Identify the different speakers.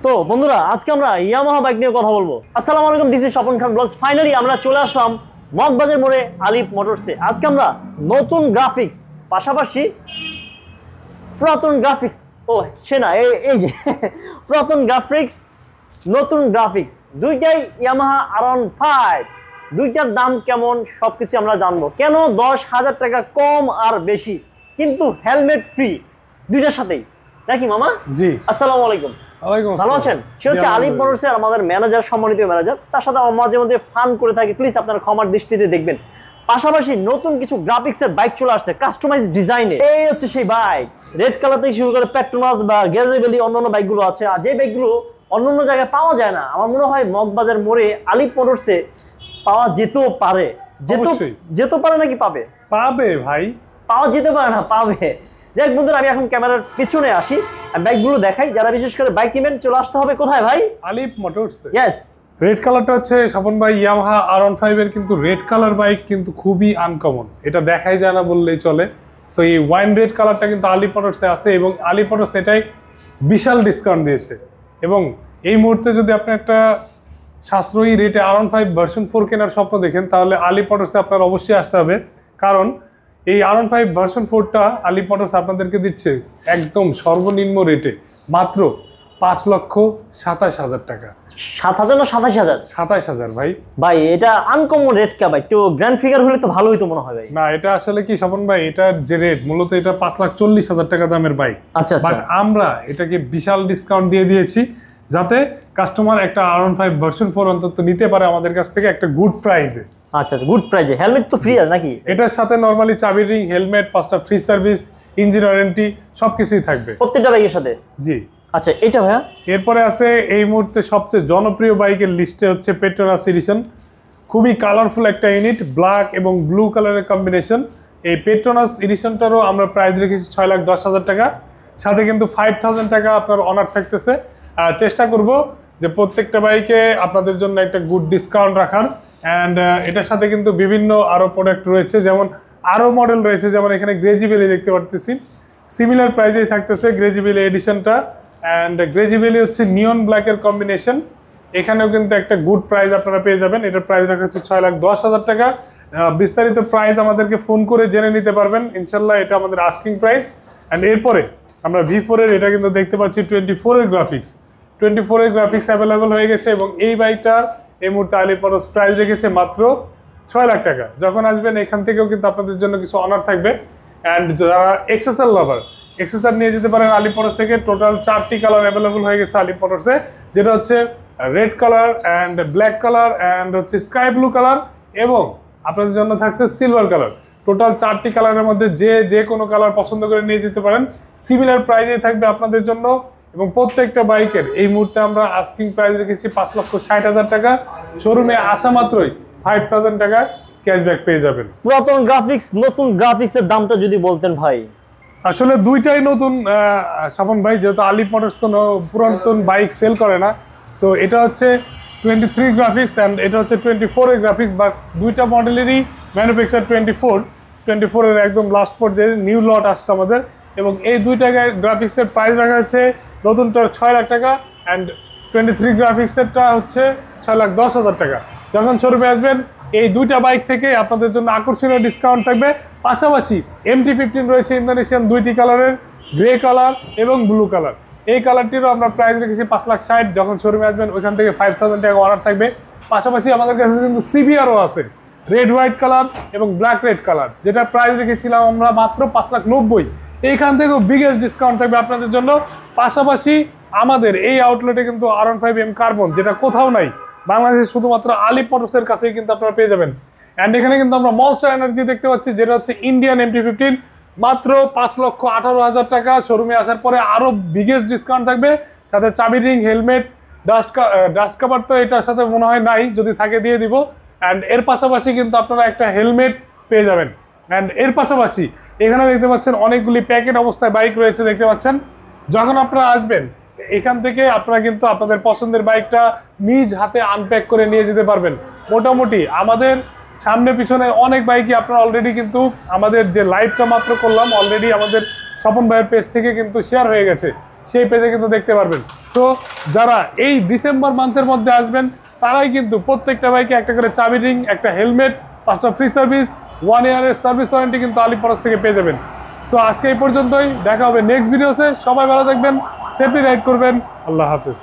Speaker 1: তো বন্ধুরা আজকে আমরা ইয়ামাহা বাইক নিয়ে কথা বলবো। আসসালামু আলাইকুম, this is Swapan Khan vlogs. Finally আমরা চলে আসলাম মগবাজার মোড়ে আলিফ মোটরসে। আজকে আমরা নতুন গ্রাফিক্স পাশাপাশি পুরাতন গ্রাফিক্স সে না এই যে পুরাতন গ্রাফিক্স নতুন গ্রাফিক্স দুইটাই ইয়ামাহা R15, দুইটার দাম কেমন সবকিছু আমরা জানবো। কেন 10,000 টাকা কম আর বেশি, কিন্তু হেলমেট ফ্রি দুইটার সাথেই নাকি মামা?
Speaker 2: জি,
Speaker 1: আসসালামু আলাইকুম।
Speaker 2: ভালো
Speaker 1: আছেন? সে হচ্ছে আলিফ মোটরসের আমাদের ম্যানেজার, সম্মানিত ম্যানেজার। তার সাথে আমার মাঝে মধ্যে ফান করে থাকি, প্লিজ আপনারা ক্ষমার দৃষ্টিতে দেখবেন। পাশাপাশি নতুন কিছু গ্রাফিক্সের বাইক চলে আসছে কাস্টমাইজ ডিজাইনে। এই হচ্ছে সেই বাইক, রেড কালার থেকে শুরু করে পেট্রোনাস বা গ্যাজেবেলি অন্যান্য বাইকগুলো আছে। আর যে বাইকগুলো অন্যান্য জায়গায় পাওয়া যায় না, আমার মনে হয় মগবাজার মোড়ে আলিফ মোটরসে পাওয়া যেতেও পারে। যেতে পারে নাকি পাবে
Speaker 2: ভাই,
Speaker 1: পাওয়া যেতে পারে না, পাবে। দেখ বন্ধুরা, আমি এখন ক্যামেরার পিছনে আসি, বাইকগুলো দেখাই। যারা বিশেষ করে বাইক কিনবেন চলে আসতে হবে কোথায় ভাই?
Speaker 2: আলিফ মোটরস।
Speaker 1: ইয়েস,
Speaker 2: রেড কালারটা হচ্ছে স্বপন ভাই ইয়ামাহা R15 এর কিন্তু রেড কালার বাইক কিন্তু খুবই আনকমন, এটা দেখাই যায় না বললেই চলে। সো এই ওয়াইন রেড কালারটা কিন্তু আলিফ মোটরসে আছে এবং আলিফ মোটরস এটাই বিশাল ডিসকাউন্ট দিয়েছে। এবং এই মুহূর্তে যদি আপনি একটা সাশ্রয়ী রেটে R15 ভার্সন 4 কেনার স্বপ্ন দেখেন, তাহলে আলিফ মোটরসে আপনার অবশ্যই আসতে হবে। কারণ এই R15 ভার্সন 4টা আলিফ মোটরস আপনাদেরকে দিচ্ছে একদম সর্বনিম্ন রেটে মাত্র 5,27,000 টাকা।
Speaker 1: 7,000 না 27,000?
Speaker 2: 27,000 ভাই।
Speaker 1: ভাই এটা আনকমন রেট কা ভাই, একটু গ্র্যান্ড ফিগার হলে তো ভালো হইতো মনে হয় ভাই।
Speaker 2: না, এটা আসলে কি স্বপন ভাই, এটার যে রেট মূলত এটা 5,40,000 টাকা দামের বাইক।
Speaker 1: আচ্ছা,
Speaker 2: বাট আমরা এটাকে বিশাল ডিসকাউন্ট দিয়ে দিয়েছি যাতে কাস্টমার একটা R15 ভার্সন 4 অন্তত নিতে পারে আমাদের কাছ থেকে একটা গুড প্রাইসে।
Speaker 1: আচ্ছা, গুড প্রাইসে। হেলমেট তো ফ্রি আছে নাকি?
Speaker 2: এটার সাথে নরমালি চাবি রিং, হেলমেট, 5টা ফ্রি সার্ভিস, ইঞ্জিন ওয়ারেন্টি সবকিছুই থাকবে
Speaker 1: প্রত্যেকটা বাইকের সাথে।
Speaker 2: জি।
Speaker 1: আচ্ছা, এটা ভাইয়া
Speaker 2: এরপরে আছে এই মুহূর্তে সবচেয়ে জনপ্রিয় বাইকের লিস্টে হচ্ছে পেট্রোনাস এডিশন। খুবই কালারফুল একটা ইউনিট, ব্ল্যাক এবং ব্লু কালারের কম্বিনেশন। এই পেট্রোনাস এডিশনটারও আমরা প্রাইস রেখেছি 6,10,000 টাকা, সাথে কিন্তু 5,000 টাকা আপনার অনার থাকতেছে। চেষ্টা করব যে প্রত্যেকটা বাইকে আপনাদের জন্য একটা গুড ডিসকাউন্ট রাখার। অ্যান্ড এটার সাথে কিন্তু বিভিন্ন আরও প্রোডাক্ট রয়েছে, যেমন আরও মডেল রয়েছে, যেমন এখানে গ্রেজিবেলি দেখতে পারতেছি, সিমিলার প্রাইজেই থাকতেছে গ্রেজিবেলি এডিশনটা। অ্যান্ড গ্রেজিবেলি হচ্ছে নিয়ন ব্ল্যাকের কম্বিনেশন, এখানেও কিন্তু একটা গুড প্রাইস আপনারা পেয়ে যাবেন। এটার প্রাইস রাখা হচ্ছে 6,10,000 টাকা। বিস্তারিত প্রাইস আমাদেরকে ফোন করে জেনে নিতে পারবেন ইনশাল্লাহ, এটা আমাদের আস্কিং প্রাইস। অ্যান্ড এরপরে আমরা V4 এর এটা কিন্তু দেখতে পাচ্ছি 24 এর গ্রাফিক্স। 24 এর গ্রাফিক্স অ্যাভেলেবল হয়ে গেছে এবং এই বাইকটা এই মুহূর্তে আলিফ মোটরস প্রাইস রেখেছে মাত্র 6 লাখ টাকা। যখন আসবেন এখান থেকেও কিন্তু আপনাদের জন্য কিছু অনার থাকবে। অ্যান্ড যারা এক্সএসআর লাভার, এক্সএসআর নিয়ে যেতে পারেন আলিফ মোটরস থেকে। টোটাল 4টি কালার অ্যাভেলেবল হয়ে গেছে আলিফ মোটরসে, যেটা হচ্ছে red colour and black colour and হচ্ছে স্কাই ব্লু কালার, এবং আপনাদের জন্য থাকছে সিলভার কালার। টোটাল 4টি কালারের মধ্যে যে কোনো কালার পছন্দ করে নিয়ে যেতে পারেন। সিমিলার প্রাইজেই থাকবে আপনাদের জন্য। এবং প্রত্যেকটা বাইকের এই মুহূর্তে আমরা আস্কিং প্রাইস রেখেছি 5,60,000 টাকা। শোরুমে আসা মাত্রই 5,000 টাকা ক্যাশব্যাক পেয়ে যাবেন।
Speaker 1: পুরাতন গ্রাফিক্স নতুন গ্রাফিক্সের দামটা যদি বলতেন ভাই।
Speaker 2: আসলে দুইটাই নতুন স্বপন ভাই, যেহেতু আলিফ মোটরস কোনো পুরাতন বাইক সেল করে না। সো এটা হচ্ছে 23 গ্রাফিক্স অ্যান্ড এটা হচ্ছে 24 এর গ্রাফিক্স, বা দুইটা মডেলেরই ম্যানুফ্যাকচার 24 এর একদম লাস্ট পর্যায়ে নিউ লট আসছে আমাদের। এবং এই দুইটা গ্রাফিক্সের প্রাইস রাখা হচ্ছে নতুনটার 6 লাখ টাকা অ্যান্ড 23 গ্রাফিক্সেরটা হচ্ছে 6,10,000 টাকা। যখন শোরুমে আসবেন এই দুইটা বাইক থেকে আপনাদের জন্য আকর্ষণীয় ডিসকাউন্ট থাকবে। পাশাপাশি MT-15 রয়েছে ইন্দোনেশিয়ান 2টি কালারের, গ্রে কালার এবং ব্লু কালার। এই কালারটিরও আমরা প্রাইস রেখেছি 5,60,000। যখন শোরুমে আসবেন ওইখান থেকে 5,000 টাকা অনার থাকবে। পাশাপাশি আমাদের কাছে কিন্তু CBRও আছে, রেড হোয়াইট কালার এবং ব্ল্যাক রেড কালার, যেটা প্রাইস রেখেছিলাম আমরা মাত্র 5,90,000। এইখান থেকেও বিগেস্ট ডিসকাউন্ট থাকবে আপনাদের জন্য। পাশাপাশি আমাদের এই আউটলেটে কিন্তু R15M কার্বন, যেটা কোথাও নাই বাংলাদেশে, শুধুমাত্র আলিফ মোটরসের কাছেই কিন্তু আপনারা পেয়ে যাবেন। অ্যান্ড এখানে কিন্তু আমরা মনস্টার এনার্জি দেখতে পাচ্ছি, যেটা হচ্ছে ইন্ডিয়ান MT-15, মাত্র 5,18,000 টাকা। শোরুমে আসার পরে আরও বিগেস্ট ডিসকাউন্ট থাকবে, সাথে চাবি রিং, হেলমেট, ডাস্ট কাভার তো এটার সাথে মনে হয় নাই, যদি থাকে দিয়ে দিব। অ্যান্ড এর পাশাপাশি কিন্তু আপনারা একটা হেলমেট পেয়ে যাবেন। অ্যান্ড এর পাশাপাশি এখানে দেখতে পাচ্ছেন অনেকগুলি প্যাকেট অবস্থায় বাইক রয়েছে দেখতে পাচ্ছেন। যখন আপনারা আসবেন এখান থেকে আপনারা কিন্তু আপনাদের পছন্দের বাইকটা নিজ হাতে আনপ্যাক করে নিয়ে যেতে পারবেন। মোটামুটি আমাদের সামনে পিছনে অনেক বাইকই আপনারা অলরেডি কিন্তু আমাদের যে লাইভটা মাত্র করলাম অলরেডি আমাদের স্বপন ভাইয়ের পেজ থেকে কিন্তু শেয়ার হয়ে গেছে। সেই পেজে কিন্তু দেখতে পারবেন। সো যারা এই ডিসেম্বর মান্থের মধ্যে আসবেন তারাই কিন্তু প্রত্যেকটা বাইকে একটা করে চাবি রিং, একটা হেলমেট, 5টা ফ্রি সার্ভিস, 1 ইয়ারের সার্ভিস ওয়ারেন্টি কিন্তু আলিপ মোটরস থেকে পেয়ে যাবেন। সো আজকে এই পর্যন্তই, দেখা হবে নেক্সট ভিডিওতে। সবাই ভালো থাকবেন, সেফলি রাইড করবেন। আল্লাহ হাফেজ।